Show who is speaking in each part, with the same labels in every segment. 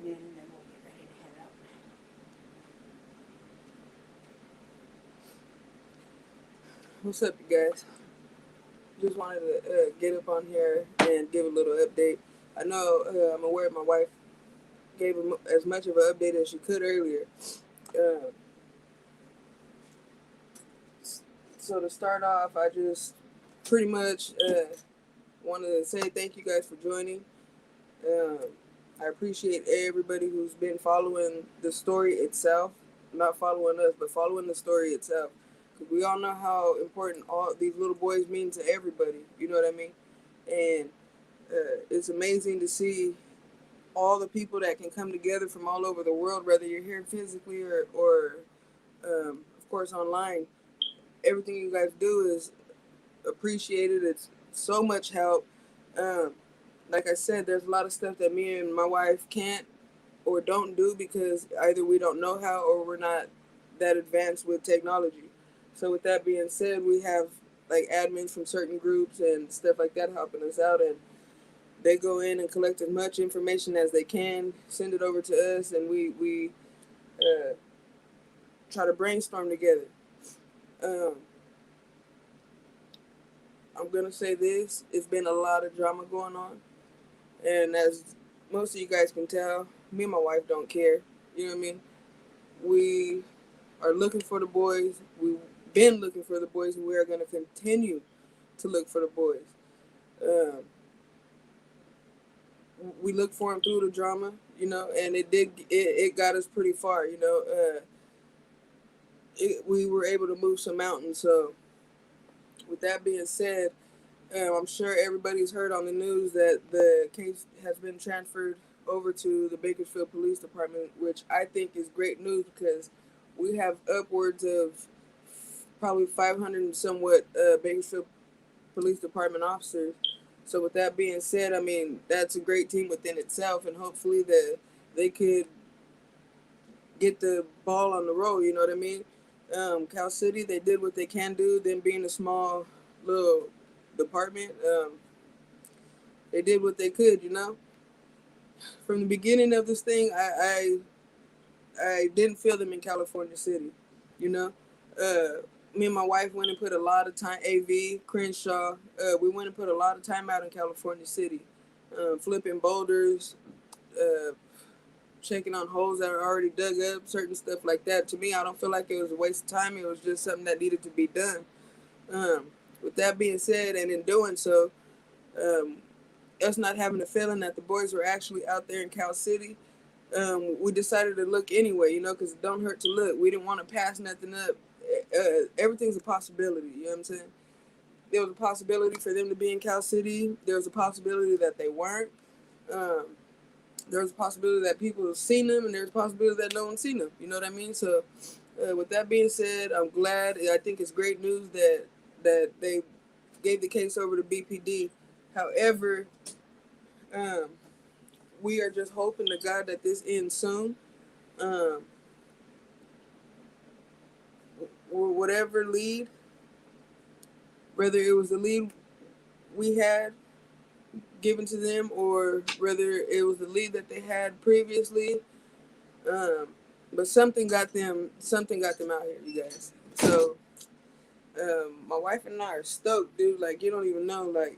Speaker 1: in, and then we'll get ready to head out.
Speaker 2: What's up, you guys? Just wanted to get up on here and give a little update. I know I'm aware my wife gave as much of an update as she could earlier. Uh, so to start off, I just pretty much wanted to say thank you guys for joining. Um, I appreciate everybody who's been following the story itself, not following us, but following the story itself. Because we all know how important all these little boys mean to everybody. You know what I mean? And it's amazing to see all the people that can come together from all over the world, whether you're here physically or of course, online. Everything you guys do is appreciated. It's so much help. Um, like I said, there's a lot of stuff that me and my wife can't or don't do because either we don't know how or we're not that advanced with technology. So with that being said, we have like admins from certain groups and stuff like that helping us out, and they go in and collect as much information as they can, send it over to us, and we uh, try to brainstorm together. Um, I'm gonna say this: it's been a lot of drama going on, and as most of you guys can tell, me and my wife don't care. You know what I mean? We are looking for the boys. We've been looking for the boys, and we are going to continue to look for the boys. Um, we look for them through the drama, and it got us pretty far. We were able to move some mountains. So, with that being said, I'm sure everybody's heard on the news that the case has been transferred over to the Bakersfield Police Department, which I think is great news because we have upwards of probably 500 and somewhat Bakersfield Police Department officers. So with that being said, I mean, that's a great team within itself, and hopefully they could get the ball on the road. You know what I mean? Cal City, they did what they can do. Them being a small little department, they did what they could. From the beginning of this thing, I didn't feel them in California City. You know, me and my wife went and put a lot of time. AV Crenshaw, we went and put a lot of time out in California City, flipping boulders, uh, checking on holes that are already dug up, certain stuff like that. To me, I don't feel like it was a waste of time. It was just something that needed to be done. Um, with that being said, and in doing so, um, us not having a feeling that the boys were actually out there in Cal City, we decided to look anyway, because it don't hurt to look. We didn't want to pass nothing up. Everything's a possibility, you know what I'm saying? There was a possibility for them to be in Cal City. There was a possibility that they weren't. Um, there was a possibility that people have seen them, and there's a possibility that no one's seen them. You know what I mean? So, with that being said, I'm glad. I think it's great news that they gave the case over to BPD. However, um, we are just hoping to God that this ends soon. Um, whatever lead, whether it was the lead we had given to them or whether it was the lead that they had previously, um, but something got them out here, you guys. So my wife and I are stoked, dude. Like, you don't even know. Like,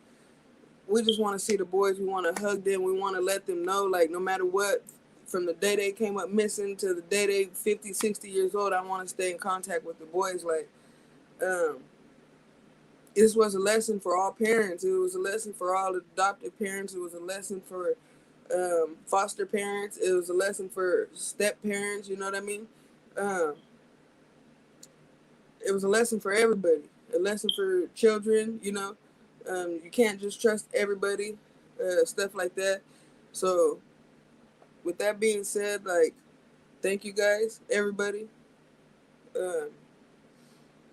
Speaker 2: we just want to see the boys. We want to hug them. We want to let them know, like, no matter what, from the day they came up missing to the day they 50, 60 years old, I want to stay in contact with the boys. Like, um, this was a lesson for all parents. It was a lesson for all adoptive parents. It was a lesson for foster parents. It was a lesson for step parents. You know what I mean? Um, it was a lesson for everybody. A lesson for children. You can't just trust everybody. Stuff like that. So, with that being said, like, thank you guys, everybody. Um,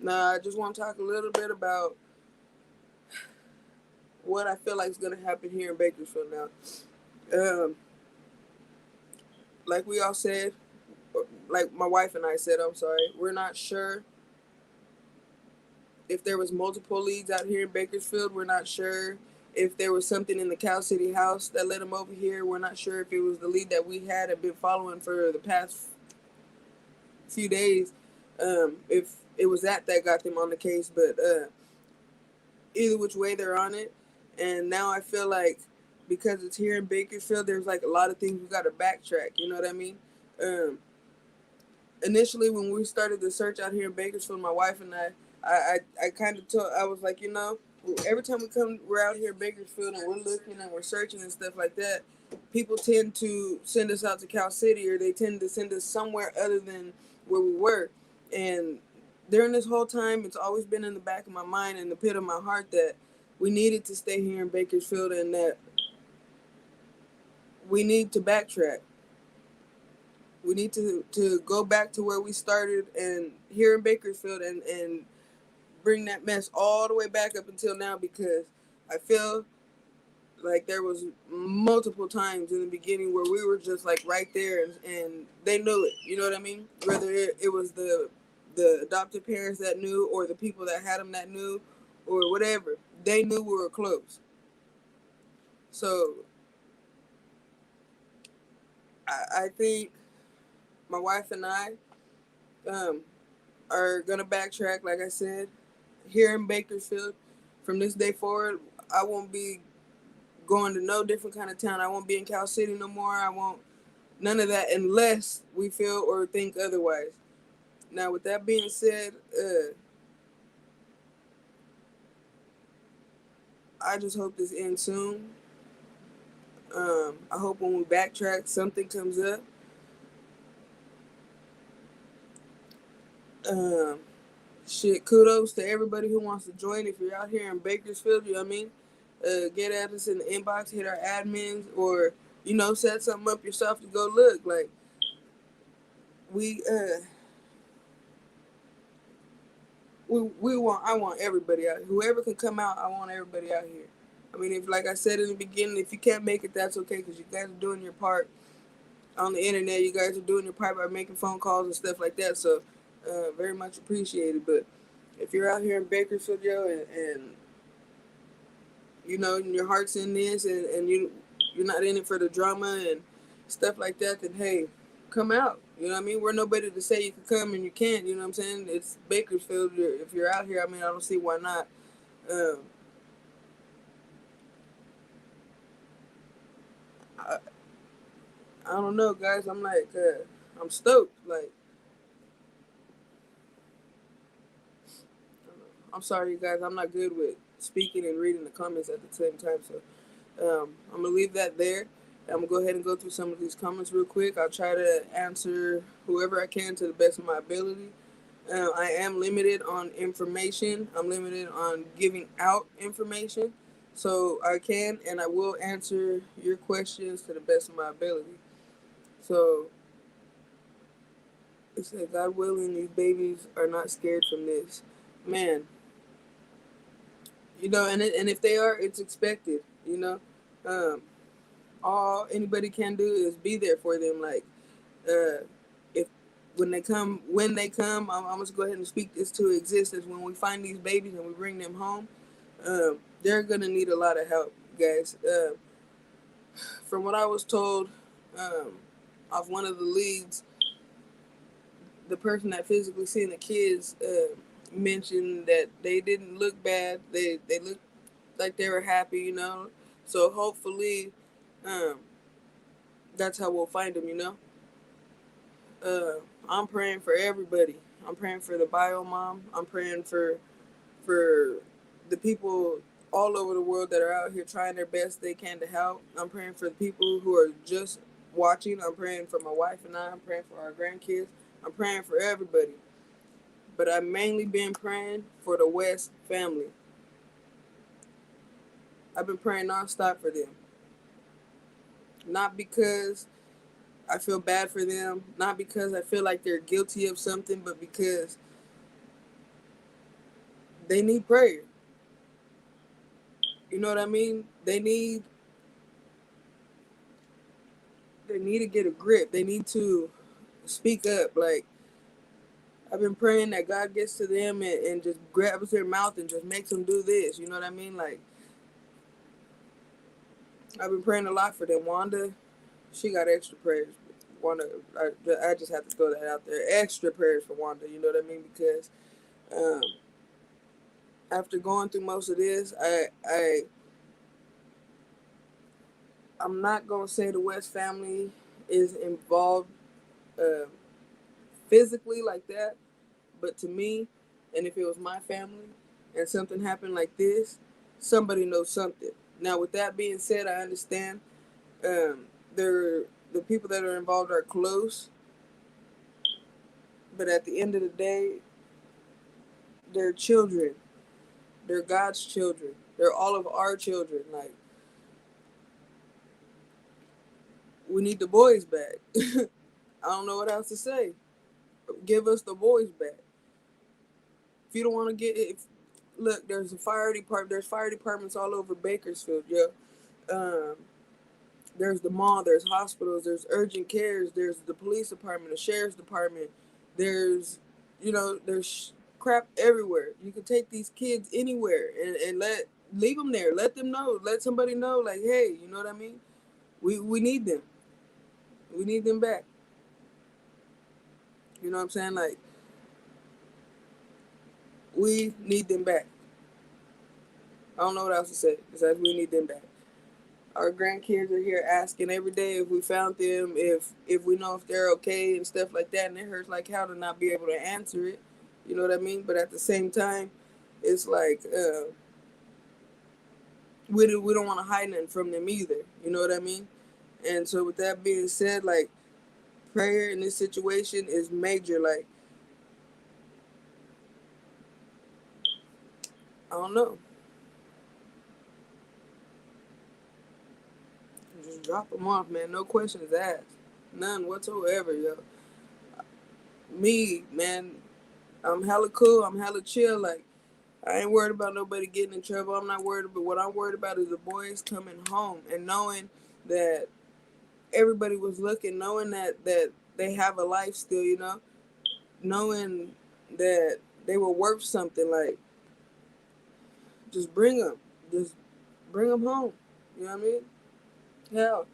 Speaker 2: now, I just want to talk a little bit about what I feel like is going to happen here in Bakersfield now. Um, like we all said, like my wife and I said, I'm sorry, we're not sure if there was multiple leads out here in Bakersfield. We're not sure if there was something in the Cal City house that led them over here. We're not sure if it was the lead that we had and been following for the past few days. If it was that got them on the case, but either which way, they're on it. And now I feel like because it's here in Bakersfield, there's like a lot of things we got to backtrack. You know what I mean? Um, Initially, when we started the search out here in Bakersfield, my wife and I kind of told, I was like, you know, every time we're out here in Bakersfield and we're looking and we're searching and stuff like that, people tend to send us out to Cal City, or they tend to send us somewhere other than where we were. And during this whole time, it's always been in the back of my mind and the pit of my heart that we needed to stay here in Bakersfield, and that we need to backtrack. We need to go back to where we started and here in Bakersfield, and bring that mess all the way back up until now, because I feel like there was multiple times in the beginning where we were just like right there, and they knew it. You know what I mean? Whether it was the adopted parents that knew, or the people that had them that knew, or whatever, they knew we were close. So I think my wife and I um, are gonna backtrack. Like I said, here in Bakersfield, from this day forward, I won't be going to no different kind of town. I won't be in Cal City no more. I won't none of that unless we feel or think otherwise. Now, with that being said, I just hope this ends soon. I hope when we backtrack, something comes up. Um, Kudos to everybody who wants to join. If you're out here in Bakersfield, you know what I mean? Get at us in the inbox, hit our admins, or, you know, set something up yourself to go look. Like, we, I want everybody out. Whoever can come out, I want everybody out here. I mean, if, like I said in the beginning, if you can't make it, that's okay, because you guys are doing your part on the internet. You guys are doing your part by making phone calls and stuff like that. So, very much appreciated. But if you're out here in Bakersfield, yo, and you know, and your heart's in this, and you're not in it for the drama and stuff like that, then hey, come out. You know what I mean? We're nobody to say you can come and you can't. You know what I'm saying? It's Bakersfield. If you're out here, I mean, I don't see why not. Um, I, I don't know, guys. I'm like, I'm stoked. Like, I'm sorry, you guys. I'm not good with speaking and reading the comments at the same time. So I'm gonna leave that there. I'm gonna go ahead and go through some of these comments real quick. I'll try to answer whoever I can to the best of my ability. I am limited on information. I'm limited on giving out information. So I can and I will answer your questions to the best of my ability. So it said, God willing, these babies are not scared from this. Man, you know, and if they are, it's expected, you know. Um, all anybody can do is be there for them. Like, if when they come, I'm just go ahead and speak this to existence. When we find these babies and we bring them home, they're gonna need a lot of help, guys. From what I was told, um, off one of the leads, the person that physically seen the kids mentioned that they didn't look bad. They looked like they were happy, you know. So hopefully, um, that's how we'll find them, you know. I'm praying for everybody. I'm praying for the bio mom. I'm praying for the people all over the world that are out here trying their best they can to help. I'm praying for the people who are just watching. I'm praying for my wife and I. I'm praying for our grandkids. I'm praying for everybody. But I've mainly been praying for the West family. I've been praying nonstop for them. Not because I feel bad for them, not because I feel like they're guilty of something, but because they need prayer. You know what I mean? They need to get a grip. They need to speak up. Like, I've been praying that God gets to them and just grabs their mouth and just makes them do this. You know what I mean? Like, I've been praying a lot for them. Wanda, she got extra prayers. Wanda, I just have to throw that out there. Extra prayers for Wanda. You know what I mean? Because um, after going through most of this, I'm not gonna say the West family is involved uh, physically like that, but to me, and if it was my family and something happened like this, somebody knows something. Now, with that being said, I understand they're the people that are involved are close, but at the end of the day, they're children. They're God's children. They're all of our children. Like, we need the boys back. I don't know what else to say. Give us the boys back. If you don't want to get it, look, there's a fire department. There's fire departments all over Bakersfield, yo. Um, there's the mall. There's hospitals. There's urgent cares. There's the police department, the sheriff's department. There's, there's crap everywhere. You can take these kids anywhere and leave them there. Let them know. Let somebody know, like, hey, you know what I mean? We need them. We need them back. You know what I'm saying? Like, we need them back. I don't know what else to say besides we need them back. Our grandkids are here asking every day if we found them, if we know if they're okay and stuff like that, and it hurts like hell to not be able to answer it. You know what I mean? But at the same time, it's like we don't want to hide nothing from them either. You know what I mean? And so with that being said, like, prayer in this situation is major. Like, I don't know, just drop them off, man. No questions asked, none whatsoever, yo. Me, man, I'm hella cool. I'm hella chill. Like, I ain't worried about nobody getting in trouble. I'm not worried about what I'm worried about is the boys coming home and knowing that everybody was looking, knowing that they have a life still, knowing that they were worth something. Like, just bring them, just bring them home. You know what I mean? Hell,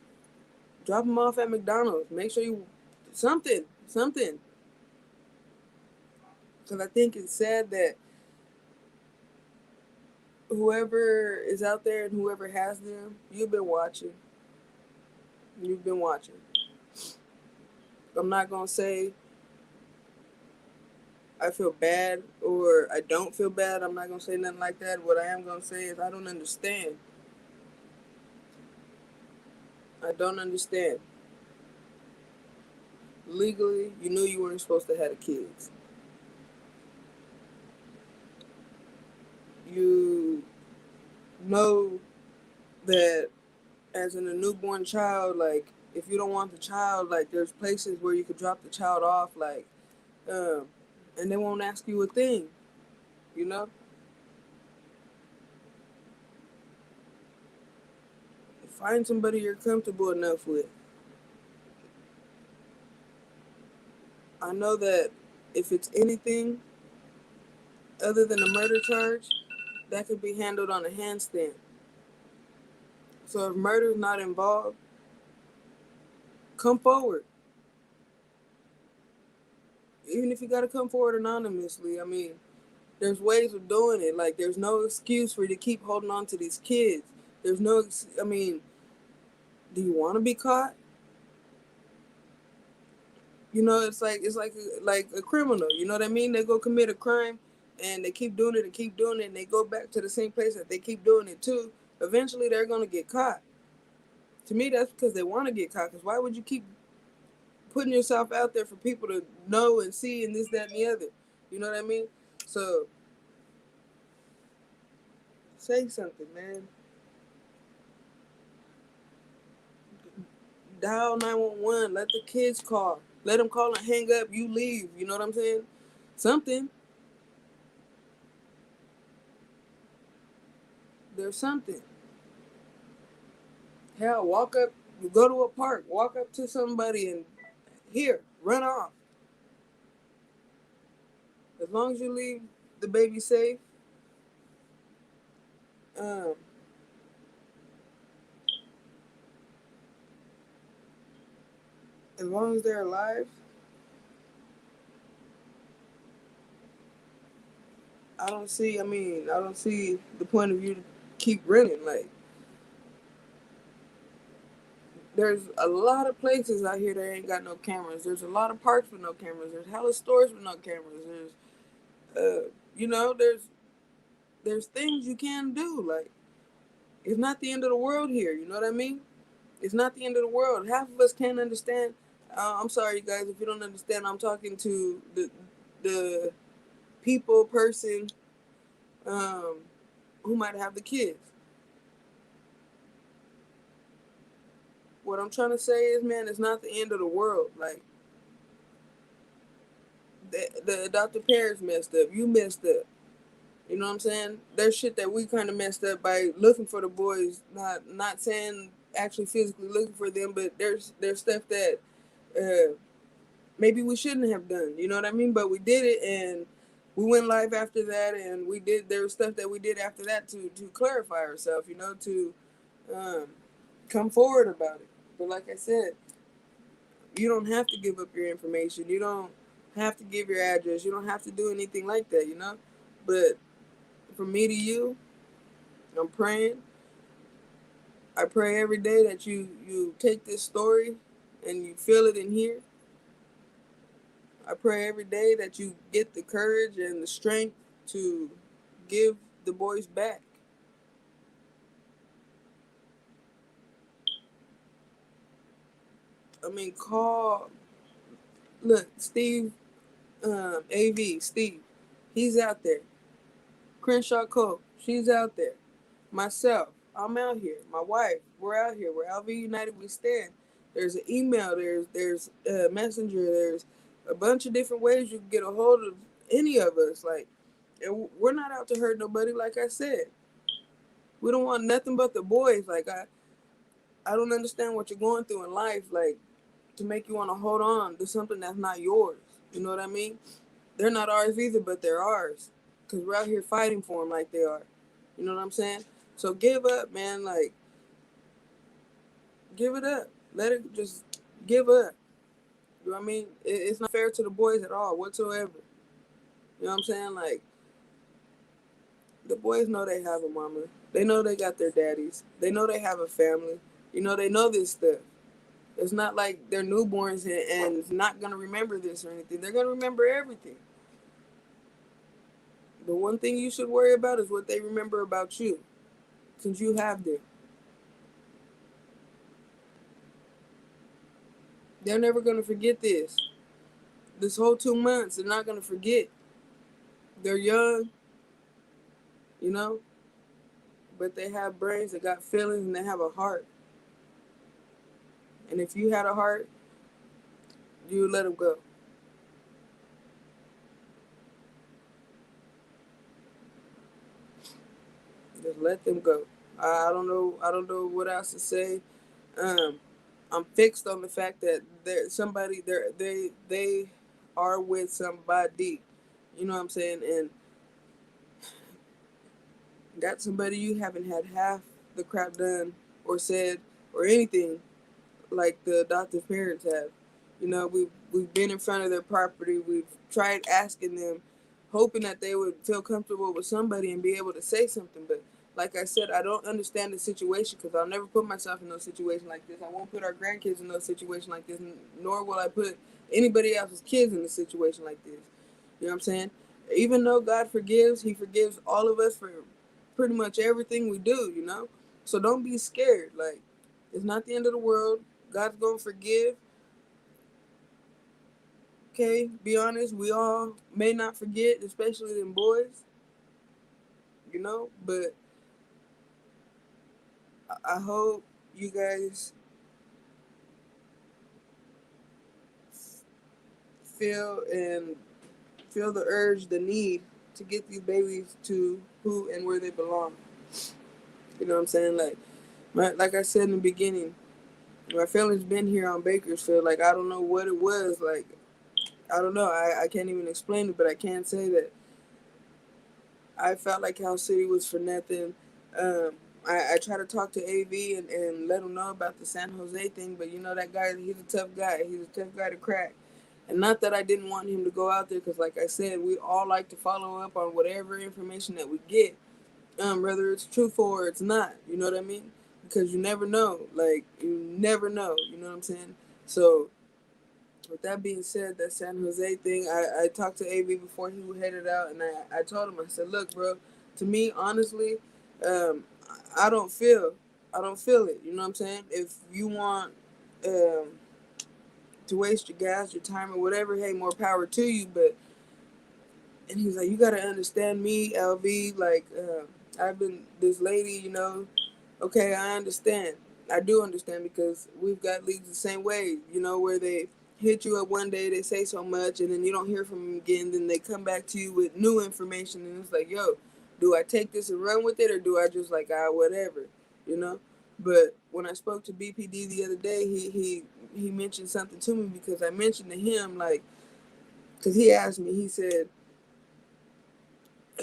Speaker 2: drop them off at McDonald's. Make sure you something. Because I think it's sad that whoever is out there and whoever has them, you've been watching. You've been watching. I'm not gonna say I feel bad or I don't feel bad. I'm not gonna say nothing like that. What I am gonna say is I don't understand. I don't understand. Legally, you knew you weren't supposed to have the kids. You know that as in a newborn child, like, if you don't want the child, like, there's places where you could drop the child off, like, um, and they won't ask you a thing, you know? Find somebody you're comfortable enough with. I know that if it's anything other than a murder charge, that could be handled on a handstand. So if murder is not involved, come forward. Even if you got to come forward anonymously, I mean, there's ways of doing it. Like, there's no excuse for you to keep holding on to these kids. There's no, I mean, do you want to be caught? It's like a criminal. You know what I mean? They go commit a crime, and they keep doing it and keep doing it, and they go back to the same place that they keep doing it too. Eventually, they're gonna get caught. To me, that's because they want to get caught. Because why would you keep putting yourself out there for people to know and see and this, that, and the other? You know what I mean? So say something, man. Dial 911. Let the kids call. Let them call and hang up. You leave. You know what I'm saying? Something. There's something. Hell, walk up. You go to a park. Walk up to somebody and here, run off. As long as you leave the baby safe, um, As long as they're alive, I don't see the point of you to keep running. Like, there's a lot of places out here that ain't got no cameras. There's a lot of parks with no cameras. There's hella stores with no cameras. You know, there's things you can do. Like, it's not the end of the world here. You know what I mean? It's not the end of the world. Half of us can't understand. I'm sorry, you guys, if you don't understand. I'm talking to the person um, who might have the kids. What I'm trying to say is, man, it's not the end of the world. Like, the adopted parents messed up. You messed up. You know what I'm saying? There's shit that we kind of messed up by looking for the boys. Not saying actually physically looking for them, but there's stuff that maybe we shouldn't have done. You know what I mean? But we did it, and we went live after that, and we did. There was stuff that we did after that to clarify ourselves. You know, to um, come forward about it. But like I said, you don't have to give up your information. You don't have to give your address. You don't have to do anything like that. You know, but from me to you, I'm praying. I pray every day that you take this story and you feel it in here. I pray every day that you get the courage and the strength to give the boys back. I mean, call. Look, Steve, Steve, he's out there. Crenshaw Cole, she's out there. Myself, I'm out here. My wife, we're out here. We're LV United. We stand. There's an email. There's a messenger. There's a bunch of different ways you can get a hold of any of us. Like, and we're not out to hurt nobody. Like I said, we don't want nothing but the boys. Like, I don't understand what you're going through in life. Like, to make you want to hold on to something that's not yours. You know what I mean? They're not ours either, but they're ours. Because we're out here fighting for them like they are. You know what I'm saying? So give up, man. Like, give it up. Let it just give up. You know what I mean? It's not fair to the boys at all, whatsoever. You know what I'm saying? Like, the boys know they have a mama. They know they got their daddies. They know they have a family. You know, they know this stuff. It's not like they're newborns and not going to remember this or anything. They're going to remember everything. The one thing you should worry about is what they remember about you, since you have them. They're never going to forget this. This whole 2 months, they're not going to forget. They're young, you know, but they have brains, they got feelings, and they have a heart. And if you had a heart, you would let them go. Just let them go. I don't know. I don't know what else to say. Um, I'm fixed on the fact that they are with somebody. You know what I'm saying? And got somebody you haven't had half the crap done or said or anything like the adoptive parents have. You know, we've been in front of their property. We've tried asking them, hoping that they would feel comfortable with somebody and be able to say something. But like I said, I don't understand the situation because I'll never put myself in no situation like this. I won't put our grandkids in no situation like this, nor will I put anybody else's kids in a situation like this. You know what I'm saying? Even though God forgives, He forgives all of us for pretty much everything we do, you know? So don't be scared. Like, it's not the end of the world. God's gonna forgive. Okay, be honest, we all may not forget, especially them boys, you know, but I hope you guys feel and feel the urge, the need to get these babies to who and where they belong. You know what I'm saying? Like I said in the beginning, my family's been here on Bakersfield. Like, I don't know what it was. Like, I don't know. I can't even explain it, but I can say that I felt like House City was for nothing. I try to talk to AV and let him know about the San Jose thing, but you know that guy, he's a tough guy. He's a tough guy to crack. And not that I didn't want him to go out there, because like I said, we all like to follow up on whatever information that we get, whether it's truthful or it's not. You know what I mean? Because you never know. Like, you never know. You know what I'm saying? So, with that being said, that San Jose thing, I talked to AV before he headed out, and I told him, I said, look, bro, to me, honestly, um, I don't feel, I don't feel it. You know what I'm saying? If you want um, to waste your gas, your time, or whatever, hey, more power to you. But and he's like, you gotta understand me, LV. Like, I've been this lady, you know. Okay, I understand. I do understand, because we've got leads the same way, you know, where they hit you up one day, they say so much, and then you don't hear from them again. Then they come back to you with new information, and it's like, yo, do I take this and run with it, or do I just like, whatever, you know? But when I spoke to BPD the other day, he mentioned something to me, because I mentioned to him, like, because he asked me, he said,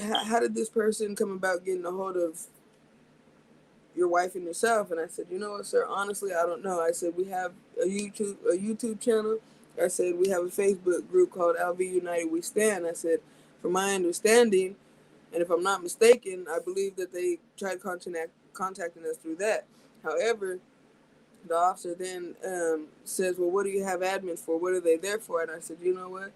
Speaker 2: how did this person come about getting a hold of your wife and yourself? And I said, you know what, sir, honestly, I don't know. I said, we have a YouTube channel. I said, we have a Facebook group called LV United We Stand. I said, from my understanding, and if I'm not mistaken, I believe that they tried contacting us through that. However, the officer then says, well, what do you have admins for? What are they there for? And I said, you know what?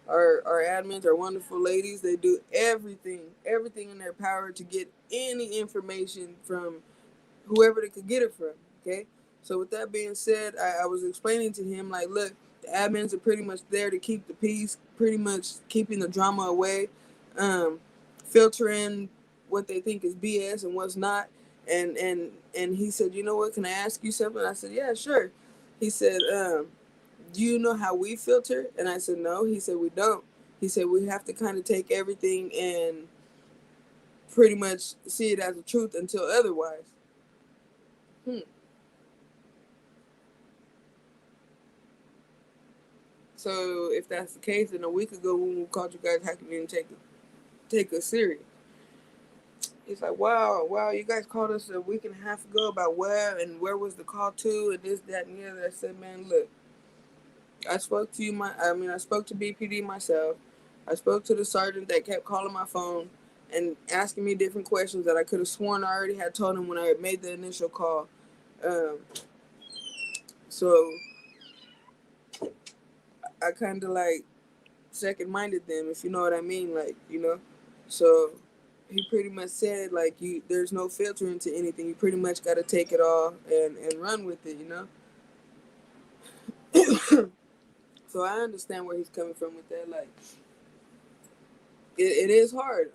Speaker 2: Our admins are wonderful ladies. They do everything in their power to get any information from whoever they could get it from. Okay. So with that being said, I was explaining to him, like, look, the admins are pretty much there to keep the peace, pretty much keeping the drama away, um, filtering what they think is BS and what's not. And he said, you know what, can I ask you something? I said, yeah, sure. He said, do you know how we filter? And I said, no. He said, we don't. He said, we have to kind of take everything and pretty much see it as the truth until otherwise. Hmm. So if that's the case, then a week ago when we called you guys, how can you even take us serious? He's like, wow, you guys called us a week and a half ago about where was the call to, and this, that, and the other. I said, man, look, I spoke to you. I spoke to BPD myself. I spoke to the sergeant that kept calling my phone and asking me different questions that I could have sworn I already had told him when I had made the initial call. Um, so I kind of like second minded them, if you know what I mean, like, you know. So he pretty much said, like, there's no filtering to anything. You pretty much got to take it all and run with it, you know. So I understand where he's coming from with that. Like, it is hard.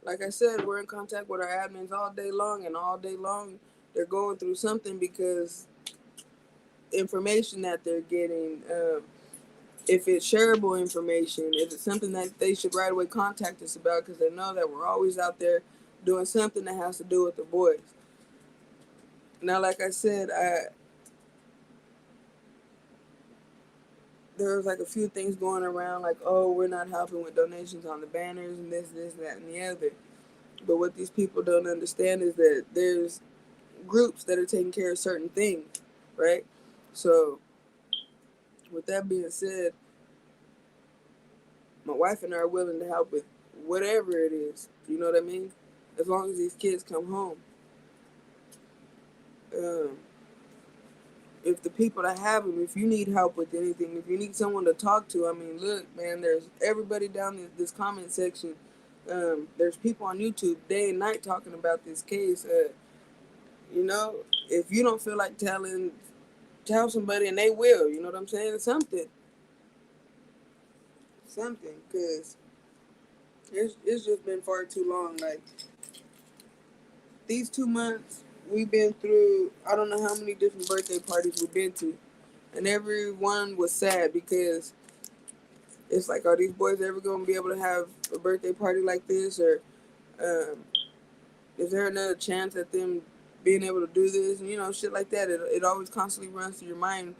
Speaker 2: Like I said, we're in contact with our admins all day long, and all day long they're going through something, because information that they're getting, if it's shareable information, if it's something that they should right away contact us about, because they know that we're always out there doing something that has to do with the boys. Now, like I said, there was like a few things going around, like, oh, we're not helping with donations on the banners and this, that, and the other. But what these people don't understand is that there's groups that are taking care of certain things, right? So, with that being said, my wife and I are willing to help with whatever it is. You know what I mean? As long as these kids come home. Um, if the people that have them, if you need help with anything, if you need someone to talk to, I mean, look, man, there's everybody down in this comment section. There's people on YouTube day and night talking about this case. You know, if you don't feel like tell somebody, and they will. You know what I'm saying? Something, because it's just been far too long. Like, these 2 months, we've been through, I don't know how many different birthday parties we've been to, and everyone was sad, because it's like, are these boys ever going to be able to have a birthday party like this, or um, is there another chance at them being able to do this, and you know, shit like that. It always constantly runs through your mind.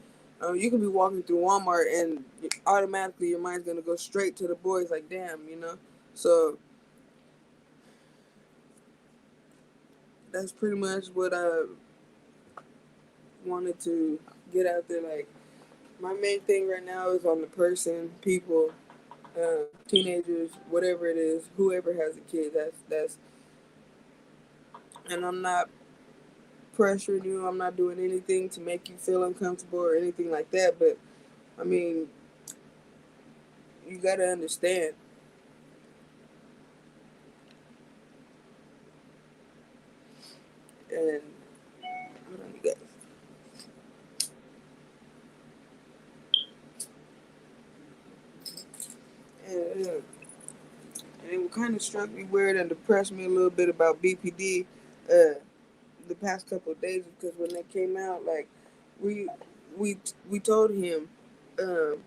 Speaker 2: You can be walking through Walmart, and automatically your mind's gonna go straight to the boys, like, damn, you know. So that's pretty much what I wanted to get out there. Like, my main thing right now is on the person, people, teenagers, whatever it is, whoever has a kid. That's, and I'm not pressuring you. I'm not doing anything to make you feel uncomfortable or anything like that. But I mean, you gotta understand. And hold on, you guys. And it kind of struck me weird and depressed me a little bit about BPD the past couple of days, because when they came out, like, we we told him, um,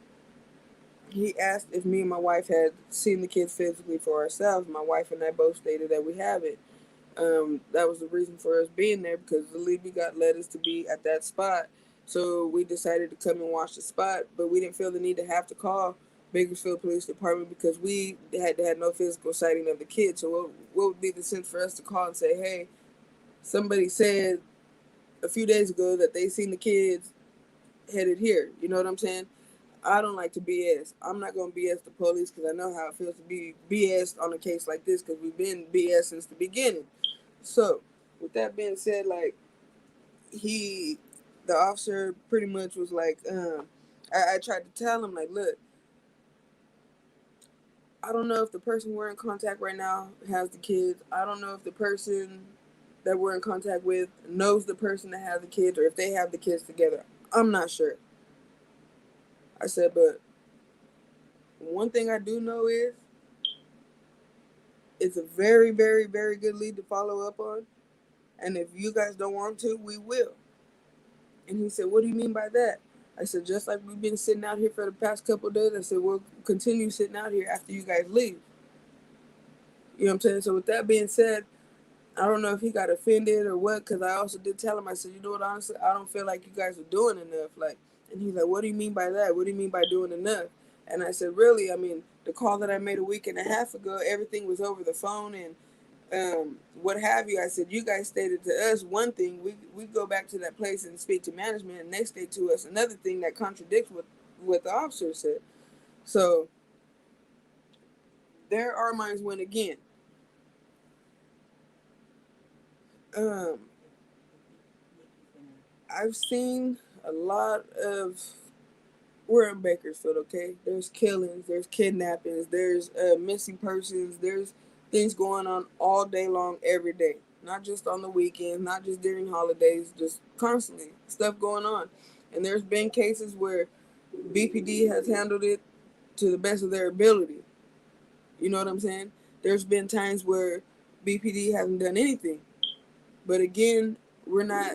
Speaker 2: he asked if me and my wife had seen the kids physically for ourselves. My wife and I both stated that we haven't. That was the reason for us being there, because the Levy got led us to be at that spot. So we decided to come and watch the spot, but we didn't feel the need to have to call Bakersfield Police Department because we had no physical sighting of the kids. So what would be the sense for us to call and say, hey, somebody said a few days ago that they seen the kids headed here. You know what I'm saying? I don't like to BS. I'm not going to BS the police because I know how it feels to be BS on a case like this, because we've been BS since the beginning. So, with that being said, like, the officer pretty much was like, I tried to tell him, like, look, I don't know if the person we're in contact right now has the kids. I don't know if the person that we're in contact with knows the person that has the kids, or if they have the kids together. I'm not sure. I said, but one thing I do know is it's a very, very, very good lead to follow up on. And if you guys don't want to, we will. And he said, what do you mean by that? I said, just like we've been sitting out here for the past couple of days, I said, we'll continue sitting out here after you guys leave. You know what I'm saying? So with that being said, I don't know if he got offended or what, because I also did tell him, I said, you know what, honestly, I don't feel like you guys are doing enough. Like, and he's like, what do you mean by that? What do you mean by doing enough? And I said, really, I mean, the call that I made a week and a half ago, everything was over the phone and what have you. I said, you guys stated to us one thing, we go back to that place and speak to management, and they state to us another thing that contradicts what the officer said. So there our minds went again. Um, I've seen a lot of, we're in Bakersfield, okay? There's killings, there's kidnappings, there's missing persons, there's things going on all day long, every day. Not just on the weekends, not just during holidays, just constantly stuff going on. And there's been cases where BPD has handled it to the best of their ability. You know what I'm saying? There's been times where BPD hasn't done anything. But again, we're not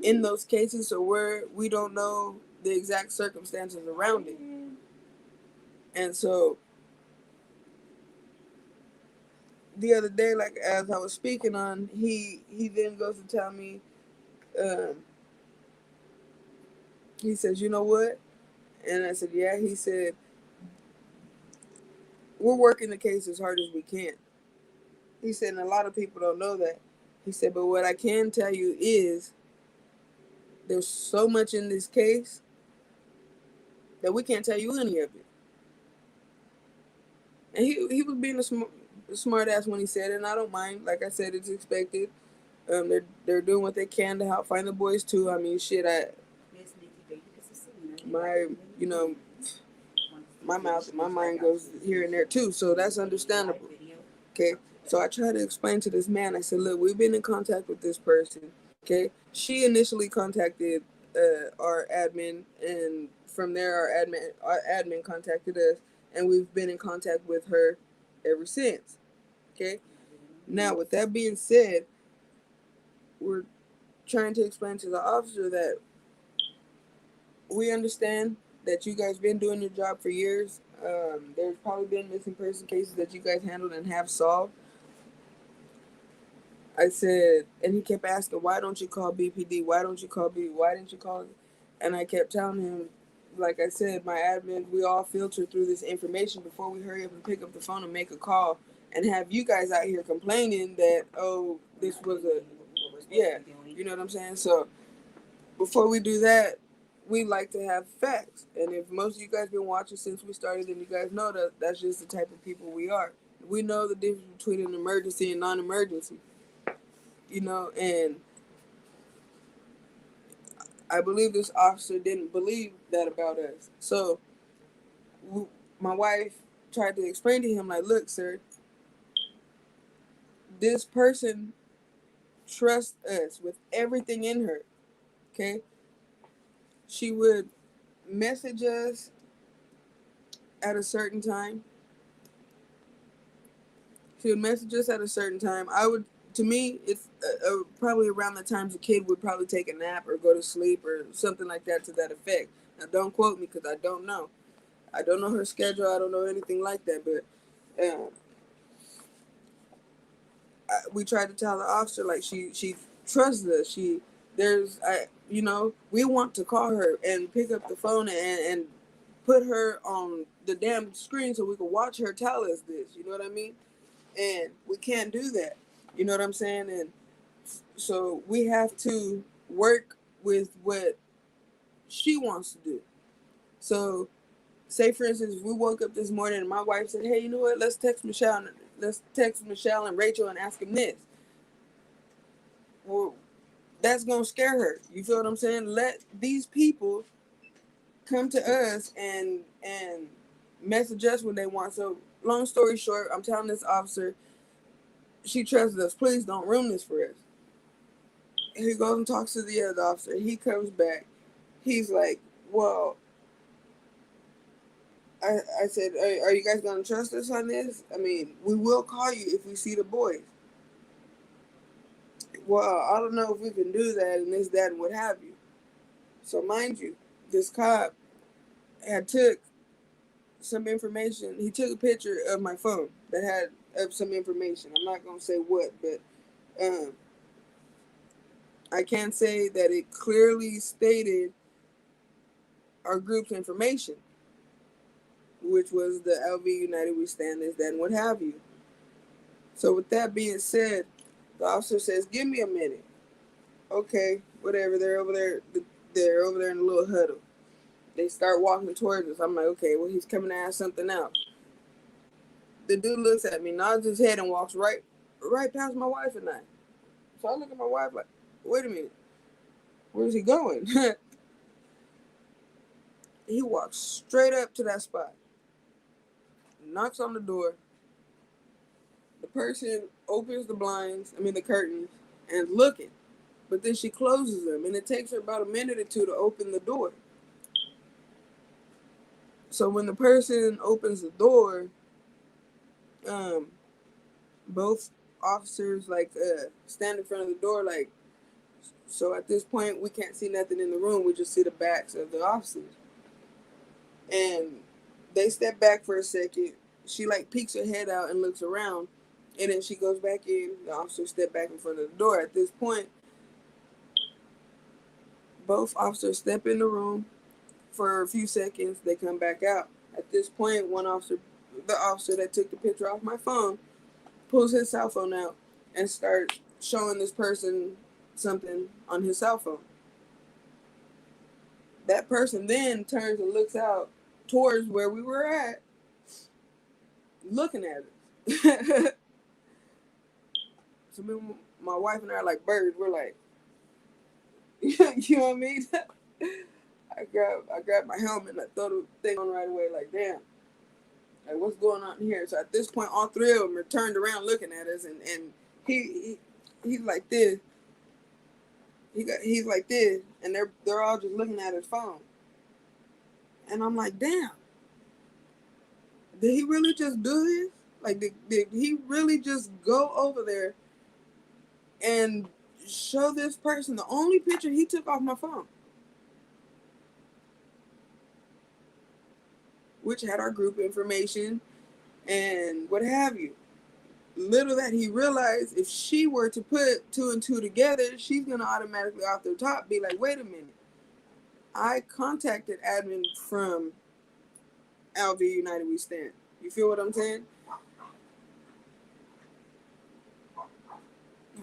Speaker 2: in those cases, so we don't know the exact circumstances around it. And so the other day, like as I was speaking on, he then goes to tell me, um, he says, you know what? And I said, yeah. He said, we're working the case as hard as we can. He said, and a lot of people don't know that. He said, but what I can tell you is there's so much in this case that we can't tell you any of it. And he was being a smart ass when he said it, and I don't mind. Like I said, it's expected. They're doing what they can to help find the boys too. I mean, shit, my you know my mouth, my mind goes here and there too, so that's understandable. Okay, so I tried to explain to this man. I said, look, we've been in contact with this person. Okay, she initially contacted our admin, and from there, our admin contacted us, and we've been in contact with her ever since. Okay, now with that being said, we're trying to explain to the officer that we understand that you guys been doing your job for years. There's probably been missing person cases that you guys handled and have solved. I said, and he kept asking, why don't you call BPD? Why don't you call B? Why didn't you call it? And I kept telling him, like I said, my admin, we all filter through this information before we hurry up and pick up the phone and make a call and have you guys out here complaining that, oh, this was Yeah, you know what I'm saying? So before we do that, we like to have facts. And if most of you guys been watching since we started, then you guys know that that's just the type of people we are. We know the difference between an emergency and non-emergency. You know, and I believe this officer didn't believe that about us. So my wife tried to explain to him, like, look, sir, this person trusts us with everything in her. Okay? She would message us at a certain time. She would message us at a certain time. To me, it's probably around the times a kid would probably take a nap or go to sleep or something like that to that effect. Now, don't quote me because I don't know. I don't know her schedule. I don't know anything like that. But we tried to tell the officer, like, she trusts us. We want to call her and pick up the phone and put her on the damn screen so we can watch her tell us this. You know what I mean? And we can't do that. You know what I'm saying? And so we have to work with what she wants to do. So, say for instance, if we woke up this morning and my wife said, "Hey, you know what? Let's text Michelle and Rachel and ask them this." Well, that's gonna scare her. You feel what I'm saying? Let these people come to us and message us when they want. So, long story short, I'm telling this officer, she trusts us. Please don't ruin this for us. He goes and talks to the other officer. He comes back. He's like, "Well," I said, are you guys gonna trust us on this? I mean, we will call you if we see the boys." "Well, I don't know if we can do that and this, that, and what have you." So mind you, this cop had took some information. He took a picture of my phone that had of some information. I'm not gonna say what, but I can say that it clearly stated our group's information, which was the LV United We Stand, this, that, and what have you. So with that being said, the officer says, "Give me a minute." Okay, whatever. They're over there. They're over there in a little huddle. They start walking towards us. I'm like, okay, well, he's coming to ask something else. The dude looks at me, nods his head, and walks right past my wife and I. So I look at my wife like, wait a minute, where's he going? He walks straight up to that spot, knocks on the door. The person opens the curtains, and looking. But then she closes them, and it takes her about a minute or two to open the door. So when the person opens the door, both officers stand in front of the door, like, so at this point we can't see nothing in the room. We just see the backs of the officers, and they step back for a second. She peeks her head out and looks around, and then she goes back in. The officers step back in front of the door. At this point, both officers step in the room for a few seconds. They come back out. At this point, the officer that took the picture off my phone, pulls his cell phone out and starts showing this person something on his cell phone. That person then turns and looks out towards where we were at, looking at us. So my wife and I are like birds. We're like, you know what I mean? I grab my helmet and I throw the thing on right away. Like, damn, like, what's going on here? So at this point, all three of them are turned around looking at us, and he's like this. He's like this, and they're all just looking at his phone. And I'm like, damn, did he really just do this? Like, did he really just go over there and show this person the only picture he took off my phone, which had our group information and what have you? Little that he realized, if she were to put two and two together, she's going to automatically off the top be like, wait a minute. I contacted admin from LV United We Stand. You feel what I'm saying?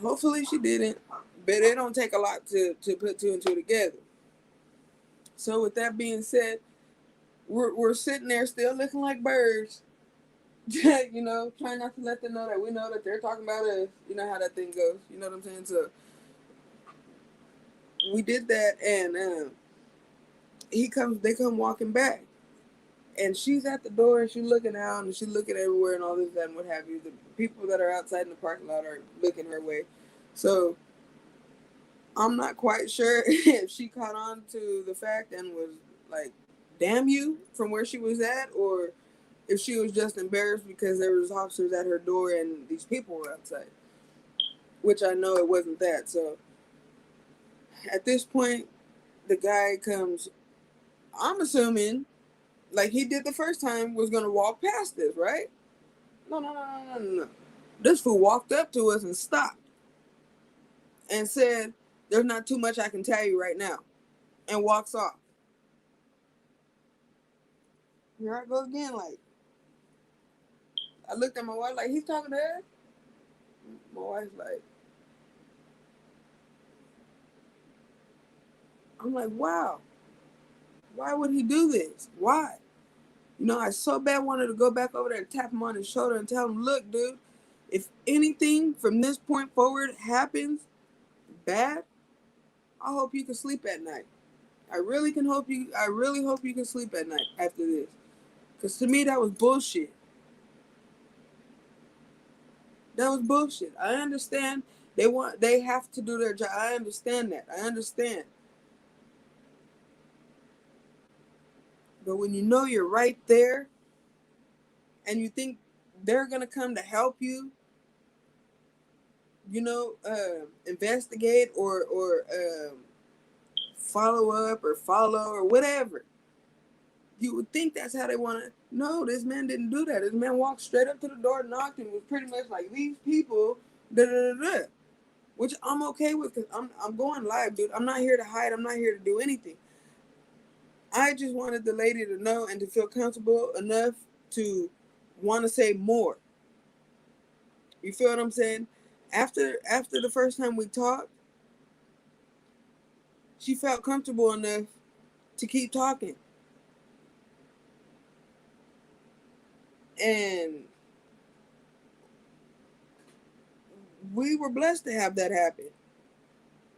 Speaker 2: Hopefully she didn't. but it don't take a lot to put two and two together. So with that being said, we're sitting there still looking like birds, you know, trying not to let them know that we know that they're talking about us. You know how that thing goes. You know what I'm saying? So we did that, and they come walking back, and she's at the door, and she's looking out, and she's looking everywhere, and all this, that, and what have you. The people that are outside in the parking lot are looking her way. So I'm not quite sure if she caught on to the fact and was like, damn you, from where she was at, or if she was just embarrassed because there was officers at her door and these people were outside, which I know it wasn't that. So at this point, the guy comes, I'm assuming, like he did the first time, was going to walk past us, right? No. This fool walked up to us and stopped and said, there's not too much I can tell you right now, and walks off. Here I go again, like, I looked at my wife like, he's talking to her? My wife's like, I'm like, wow, why would he do this? Why? You know, I so bad wanted to go back over there and tap him on his shoulder and tell him, look, dude, if anything from this point forward happens bad, I hope you can sleep at night. I really hope you can sleep at night after this. Because to me, that was bullshit. That was bullshit. I understand they have to do their job. I understand that. I understand. But when you know you're right there and you think they're going to come to help you, you know, investigate or follow up or follow or whatever, you would think that's how they want to. No, this man didn't do that. This man walked straight up to the door, knocked, and was pretty much like, these people, da da da da. Which I'm okay with, because I'm going live, dude. I'm not here to hide. I'm not here to do anything. I just wanted the lady to know and to feel comfortable enough to want to say more. You feel what I'm saying? After the first time we talked, she felt comfortable enough to keep talking. And we were blessed to have that happen.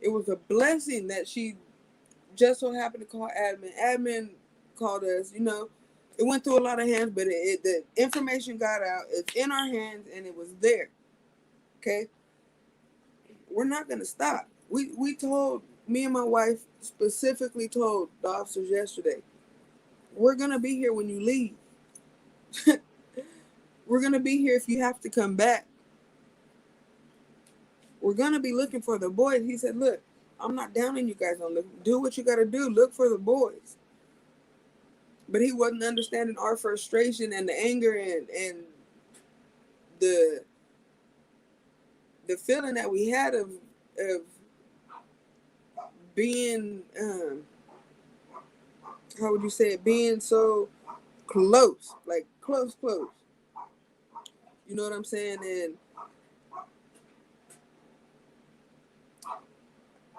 Speaker 2: It was a blessing that she just so happened to call admin. Admin called us, you know. It went through a lot of hands, but the information got out. It's in our hands, and it was there. Okay? We're not going to stop. We told, me and my wife specifically told the officers yesterday, we're going to be here when you leave. We're going to be here if you have to come back. We're going to be looking for the boys. He said, look, I'm not downing you guys on look. Do what you got to do. Look for the boys. But he wasn't understanding our frustration and the anger and the feeling that we had of being, how would you say it, being so close, like close. You know what I'm saying? And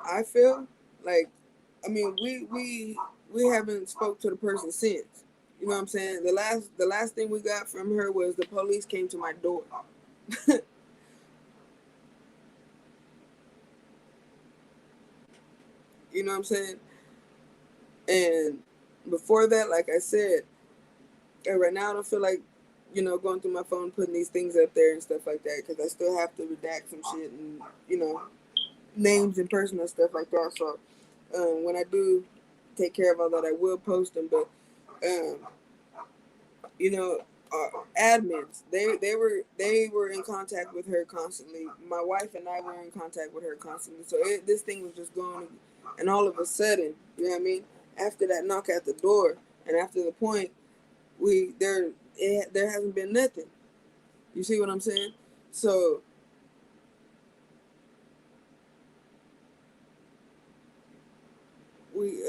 Speaker 2: I feel like, I mean, we haven't spoke to the person since. You know what I'm saying? The last thing we got from her was the police came to my door. You know what I'm saying? And before that, like I said, right now I don't feel like, you know, going through my phone, putting these things up there and stuff like that, because I still have to redact some shit and, you know, names and personal stuff like that. So when I do take care of all that, I will post them. But you know, admins, they were in contact with her constantly. My wife and I were in contact with her constantly. So this thing was just going, and all of a sudden, you know what I mean? After that knock at the door, and after the point, there hasn't been nothing. You see what I'm saying? So we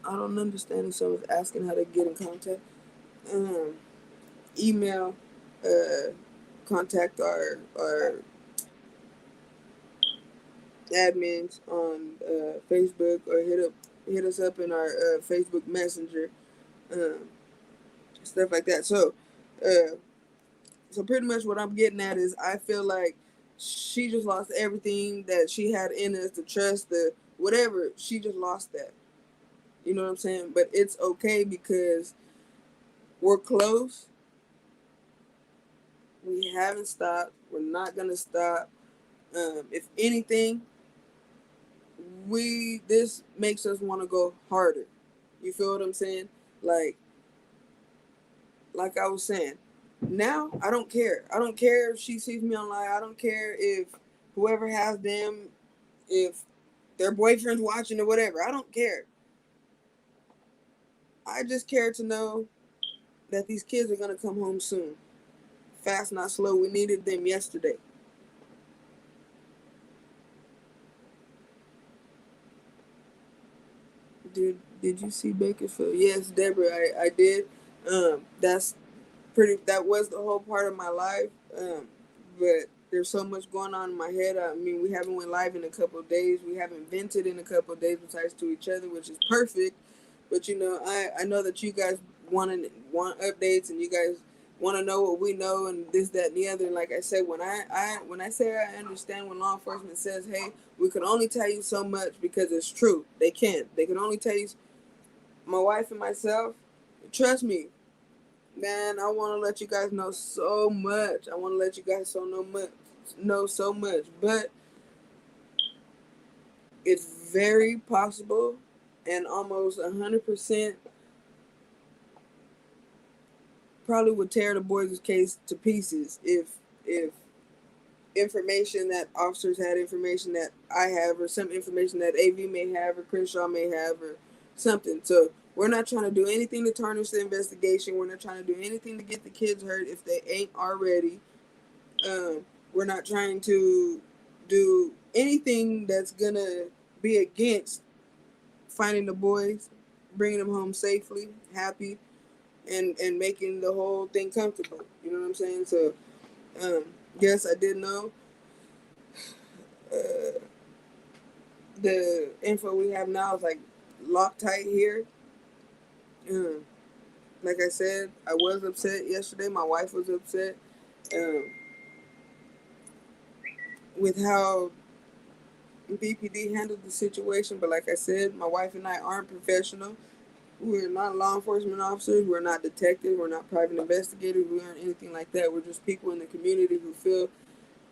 Speaker 2: I don't understand if someone's asking how to get in contact. email, contact our admins on Facebook, or hit us up in our Facebook Messenger, um, stuff like that. Uh, so pretty much what I'm getting at is I feel like she just lost everything that she had in us, the trust, the whatever. She just lost that. You know what I'm saying? But it's okay because we're close. We haven't stopped. We're not gonna stop. If anything, this makes us want to go harder. You feel what I'm saying? Like I was saying, now I don't care. I don't care if she sees me online. I don't care if whoever has them, if their boyfriend's watching or whatever. I don't care. I just care to know that these kids are gonna come home soon. Fast, not slow. We needed them yesterday. Did you see Bakersfield? Yes, Deborah, I did. That's pretty. That was the whole part of my life. But there's so much going on in my head. I mean, we haven't went live in a couple of days. We haven't vented in a couple of days besides to each other, which is perfect. But you know, I know that you guys want updates, and you guys want to know what we know, and this, that, and the other. And like I said, when I say I understand when law enforcement says, "Hey, we can only tell you so much," because it's true. They can't. They can only tell you. My wife and myself, trust me, man. I want to let you guys know so much. I want to let you guys know so much, but it's very possible, and almost 100% probably would tear the boys' case to pieces if information that officers had, information that I have, or some information that AV may have, or Crenshaw may have, or something. So we're not trying to do anything to tarnish the investigation. We're not trying to do anything to get the kids hurt if they ain't already. We're not trying to do anything that's gonna be against finding the boys, bringing them home safely, happy, and making the whole thing comfortable. You know what I'm saying? So, yes, I did know uh, the info we have now is like Loctite here. Um, like I said, I was upset yesterday. My wife was upset um, with how BPD handled the situation. But like I said, my wife and I aren't professional. We're not law enforcement officers. We're not detectives. We're not private investigators. We aren't anything like that. We're just people in the community who feel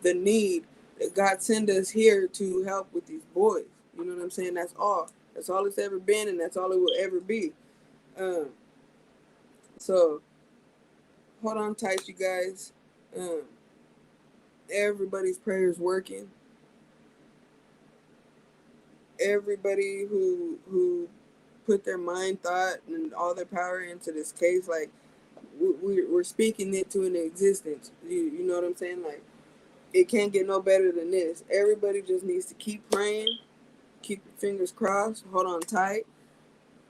Speaker 2: the need that God sent us here to help with these boys. You know what I'm saying? That's all. That's all it's ever been, and that's all it will ever be. Um, so hold on tight, you guys. Um, everybody's prayers working. Everybody who put their mind, thought, and all their power into this case, like we're speaking it to an existence. You know what I'm saying? Like it can't get no better than this. Everybody just needs to keep praying, keep your fingers crossed, hold on tight,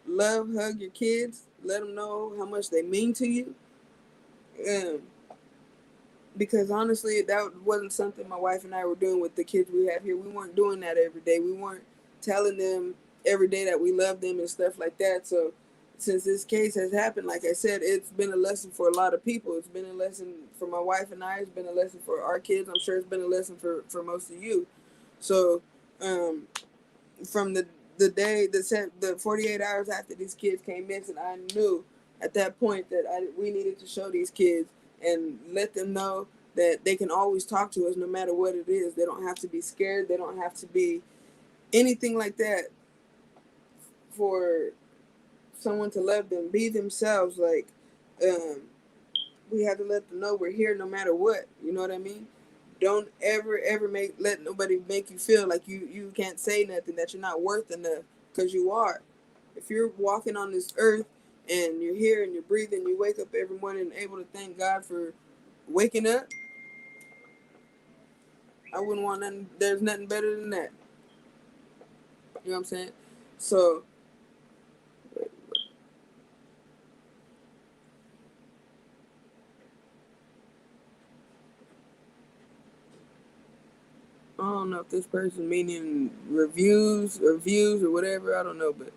Speaker 2: love, hug your kids, let them know how much they mean to you. Um, because honestly, that wasn't something my wife and I were doing with the kids we have here. We weren't doing that every day. We weren't telling them every day that we love them and stuff like that. So since this case has happened, like I said, it's been a lesson for a lot of people. It's been a lesson for my wife and I. It's been a lesson for our kids. I'm sure it's been a lesson for most of you. So um, from the 48 hours after these kids came missing, I knew at that point that we needed to show these kids and let them know that they can always talk to us no matter what it is. They don't have to be scared. They don't have to be anything like that for someone to love them. Be themselves. Like um, we have to let them know we're here no matter what. You know what I mean? Don't ever let nobody make you feel like you can't say nothing, that you're not worth enough, because you are. If you're walking on this earth and you're here and you're breathing, you wake up every morning and able to thank God for waking up, I wouldn't want nothing. There's nothing better than that. You know what I'm saying? So I don't know if this person meaning reviews or views or whatever. I don't know, but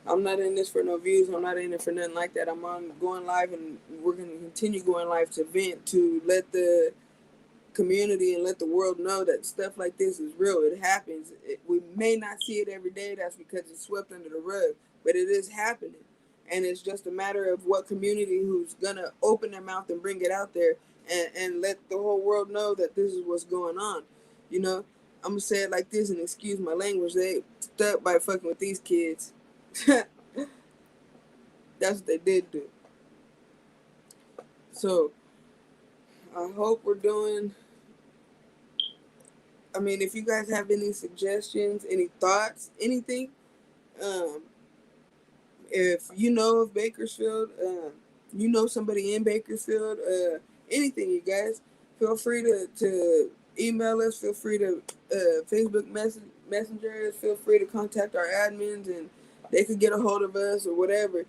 Speaker 2: I'm not in this for no views. I'm not in it for nothing like that. I'm on going live, and we're gonna continue going live to vent, to let the community and let the world know that stuff like this is real. It happens. We may not see it every day. That's because it's swept under the rug, but it is happening, and it's just a matter of what community who's gonna open their mouth and bring it out there, and let the whole world know that this is what's going on. You know, I'm gonna say it like this, and excuse my language. They stuck by fucking with these kids. That's what they did do. So I hope we're doing. I mean, if you guys have any suggestions, any thoughts, anything, um, if you know of Bakersfield, you know somebody in Bakersfield, anything, you guys, feel free to email us. Feel free to Facebook messenger us. Feel free to contact our admins, and they could get a hold of us or whatever.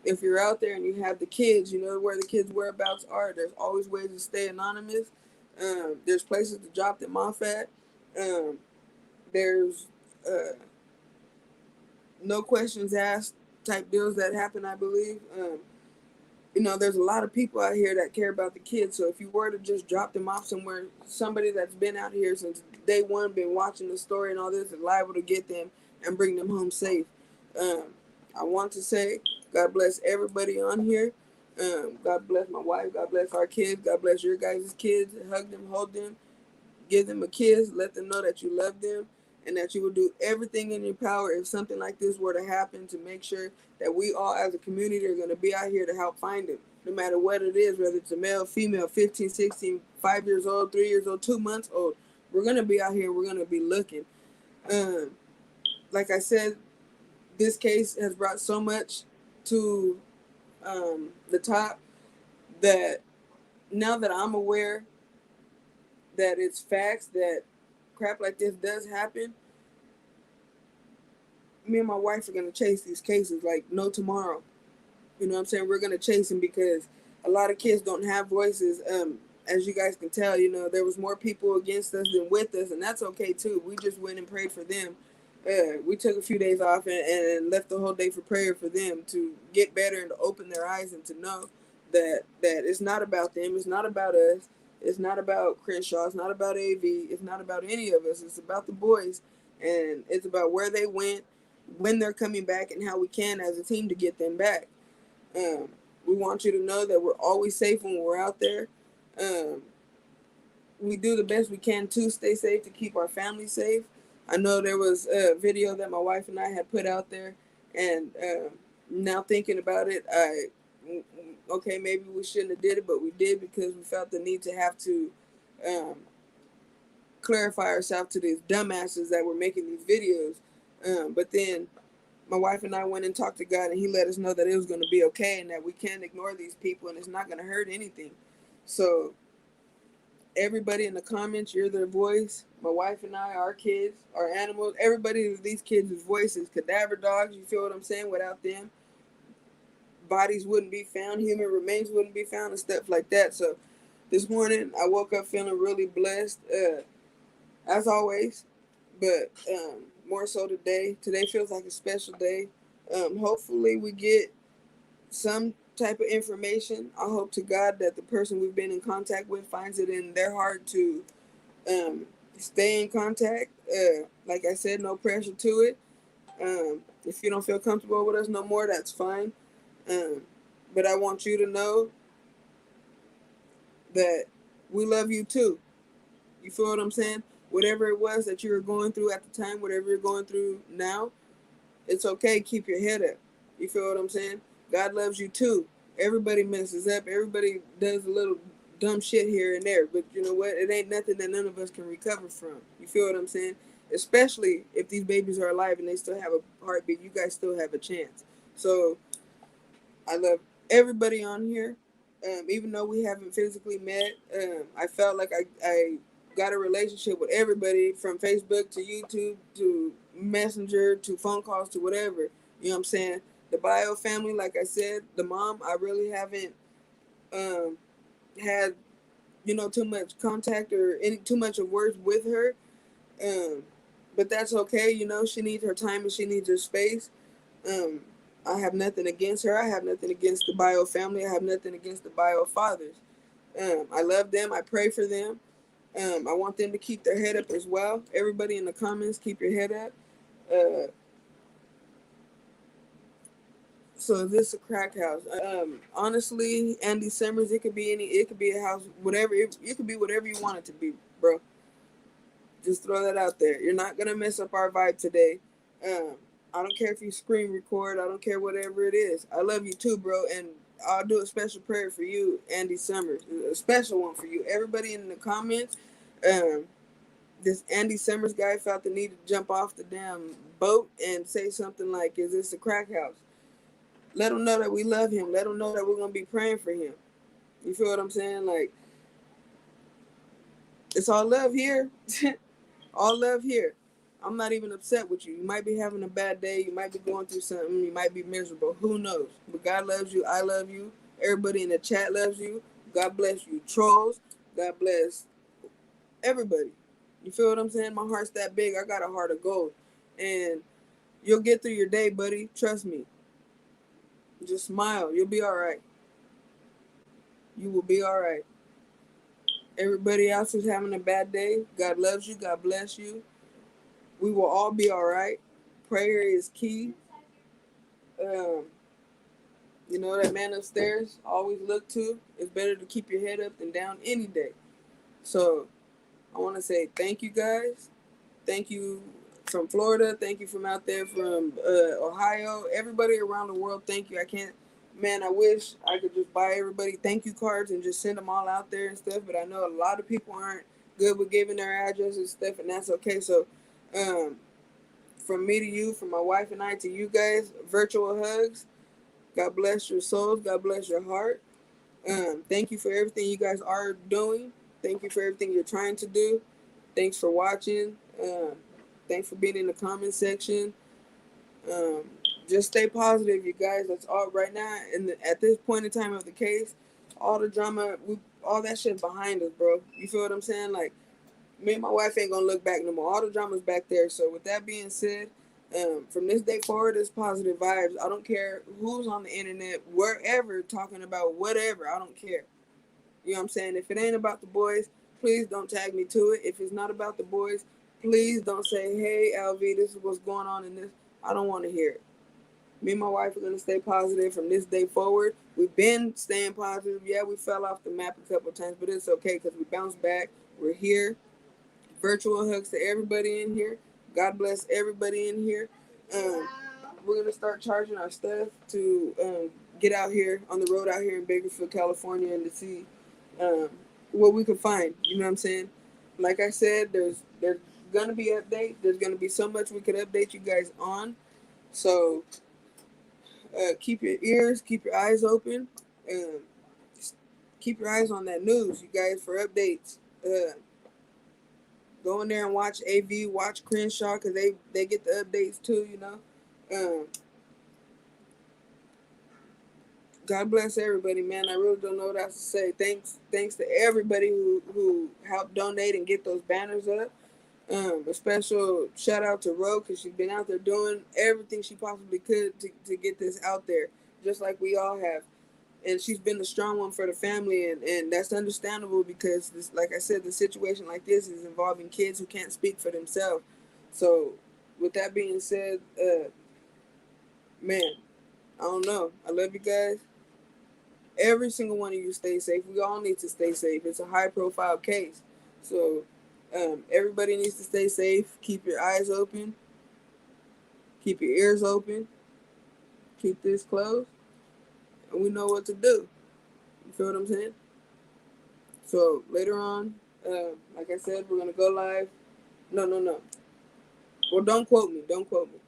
Speaker 2: If you're out there and you have the kids, you know where the kids' whereabouts are. There's always ways to stay anonymous. There's places to drop them off at. Um, there's no questions asked type deals that happen, I believe. You know, there's a lot of people out here that care about the kids. So if you were to just drop them off somewhere, somebody that's been out here since day one, been watching the story and all this, is liable to get them and bring them home safe. Um, I want to say, God bless everybody on here. God bless my wife. God bless our kids. God bless your guys' kids. Hug them, hold them, give them a kiss, let them know that you love them, and that you will do everything in your power if something like this were to happen, to make sure that we all as a community are going to be out here to help find them, no matter what it is, whether it's a male, female, 15, 16, 5 years old, 3 years old, 2 months old. We're going to be out here, we're going to be looking. Um, like I said, this case has brought so much to the top that now that I'm aware that it's facts, that crap like this does happen, me and my wife are gonna chase these cases like no tomorrow. You know what I'm saying? We're gonna chase them because a lot of kids don't have voices. As you guys can tell, you know, there was more people against us than with us, and that's okay too. We just went and prayed for them. We took a few days off and left the whole day for prayer for them to get better and to open their eyes and to know that it's not about them. It's not about us. It's not about Crenshaw. It's not about AV. It's not about any of us. It's about the boys, and it's about where they went, when they're coming back, and how we can as a team to get them back. Um, we want you to know that we're always safe when we're out there. Um, we do the best we can to stay safe, to keep our family safe. I know there was a video that my wife and I had put out there, and now thinking about it, okay, maybe we shouldn't have did it, but we did because we felt the need to have to um, clarify ourselves to these dumbasses that were making these videos. But then my wife and I went and talked to God, and He let us know that it was going to be okay and that we can't ignore these people and it's not going to hurt anything. So, everybody in the comments, you're their voice. My wife and I, our kids, our animals, everybody, these kids' voices, cadaver dogs, you feel what I'm saying? Without them, bodies wouldn't be found, human remains wouldn't be found, and stuff like that. So, this morning, I woke up feeling really blessed, as always, but more so today. Today feels like a special day. Hopefully, we get some type of information. I hope to God that the person we've been in contact with finds it in their heart to stay in contact. Like I said, no pressure to it. If you don't feel comfortable with us no more, that's fine. Um, but I want you to know that we love you too. You feel what I'm saying? Whatever it was that you were going through at the time, whatever you're going through now, it's okay. Keep your head up. You feel what I'm saying? God loves you too. Everybody messes up. Everybody does a little dumb shit here and there. But you know what? It ain't nothing that none of us can recover from. You feel what I'm saying? Especially if these babies are alive and they still have a heartbeat, you guys still have a chance. So I love everybody on here. Even though we haven't physically met, I felt like I got a relationship with everybody from Facebook to YouTube to Messenger to phone calls to whatever. You know what I'm saying? The bio family, like I said, the mom, I really haven't had too much contact or any too much of words with her. Um, but that's okay. She needs her time and she needs her space. Um, I have nothing against her. I have nothing against the bio family. I have nothing against the bio fathers. I love them. I pray for them. I want them to keep their head up as well. Everybody in the comments, keep your head up. Uh, so this is a crack house. Honestly, Andy Summers, it could be any. It could be a house, whatever. It could be whatever you want it to be, bro. Just throw that out there. You're not gonna mess up our vibe today. Um, I don't care if you screen record. I don't care whatever it is. I love you too, bro. And I'll do a special prayer for you, Andy Summers. A special one for you. Everybody in the comments. Um, this Andy Summers guy felt the need to jump off the damn boat and say something like, "Is this a crack house?" Let him know that we love him. Let him know that we're gonna be praying for him. You feel what I'm saying? Like, it's all love here. All love here. I'm not even upset with you. You might be having a bad day. You might be going through something. You might be miserable. Who knows? But God loves you. I love you. Everybody in the chat loves you. God bless you. Trolls. God bless everybody. You feel what I'm saying? My heart's that big. I got a heart of gold. And you'll get through your day, buddy. Trust me. Just smile. You'll be all right. You will be all right. Everybody else who's having a bad day, God loves you. God bless you. We will all be all right. Prayer is key. Um, that man upstairs, always look to. It's better to keep your head up than down any day. So I want to say thank you guys. Thank you from Florida. Thank you from out there from Ohio. Everybody around the world, thank you. Man, I wish I could just buy everybody thank you cards and just send them all out there and stuff. But I know a lot of people aren't good with giving their addresses and stuff, and that's okay. So, from me to you, from my wife and I to you guys, virtual hugs. God bless your souls. God bless your heart. Thank you for everything you guys are doing. Thank you for everything you're trying to do. Thanks for watching. Thanks for being in the comment section. Um, just stay positive, you guys. That's all right now. And at this point in time of the case, all the drama, all that shit behind us, bro. You feel what I'm saying? Like, me and my wife ain't gonna look back no more. All the drama's back there. So with that being said, from this day forward, it's positive vibes. I don't care who's on the internet, wherever, talking about whatever. I don't care. You know what I'm saying? If it ain't about the boys, please don't tag me to it. If it's not about the boys, please don't say, "Hey, LV, this is what's going on in this." I don't want to hear it. Me and my wife are gonna stay positive from this day forward. We've been staying positive. Yeah, we fell off the map a couple of times, but it's okay because we bounced back. We're here. Virtual hugs to everybody in here. God bless everybody in here. Um, we're gonna start charging our stuff to get out here on the road out here in Bakersfield, California, and to see um, what we can find. You know what I'm saying? Like I said, there's gonna be updates. There's gonna be so much we could update you guys on. So keep your ears, keep your eyes open, um, keep your eyes on that news, you guys, for updates. Go in there and watch AV, watch Crenshaw, because they get the updates too, God bless everybody, man. I really don't know what else to say. Thanks to everybody who helped donate and get those banners up. A special shout out to Ro, because she's been out there doing everything she possibly could to get this out there, just like we all have. And she's been the strong one for the family, and that's understandable because, this, like I said, the situation like this is involving kids who can't speak for themselves. So, with that being said, man, I don't know. I love you guys. Every single one of you stay safe. We all need to stay safe. It's a high-profile case, so everybody needs to stay safe. Keep your eyes open. Keep your ears open. Keep this closed, and we know what to do. You feel what I'm saying? So later on, like I said, we're gonna go live. No. Well, don't quote me. Don't quote me.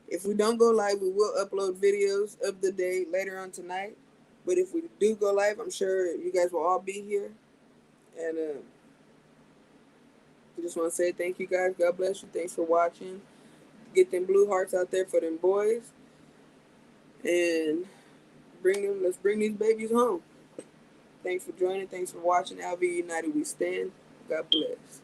Speaker 2: If we don't go live, we will upload videos of the day later on tonight. But if we do go live, I'm sure you guys will all be here. And I just want to say thank you guys. God bless you. Thanks for watching. Get them blue hearts out there for them boys, and bring them. Let's bring these babies home. Thanks for joining. Thanks for watching. LV United We Stand. God bless.